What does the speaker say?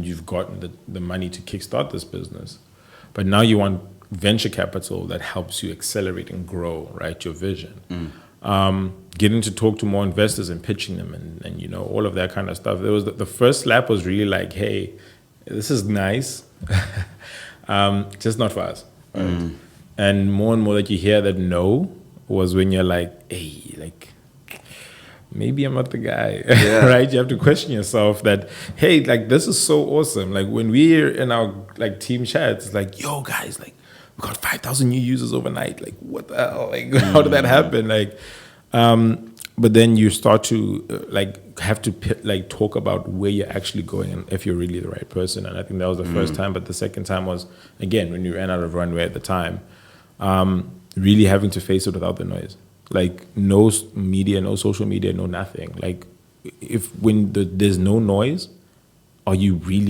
you've gotten the money to kickstart this business. But now you want venture capital that helps you accelerate and grow, right, your vision. Getting to talk to more investors and pitching them and you know, all of that kind of stuff. There was the first slap was really like, hey, this is nice, just not for us. Right? And more that you hear that no was when you're like, hey, like, maybe I'm not the guy, right? You have to question yourself that, hey, like, this is so awesome. Like, when we're in our, like, team chats, it's like, yo, guys, like, we got 5,000 new users overnight. Like, what the hell? Like, how did that happen? Like, but then you start to, like, have to, like, talk about where you're actually going and if you're really the right person. And I think that was the first time. But the second time was, again, when you ran out of runway at the time, really having to face it without the noise. Like, no media, no social media, no nothing. Like, when there's no noise, are you really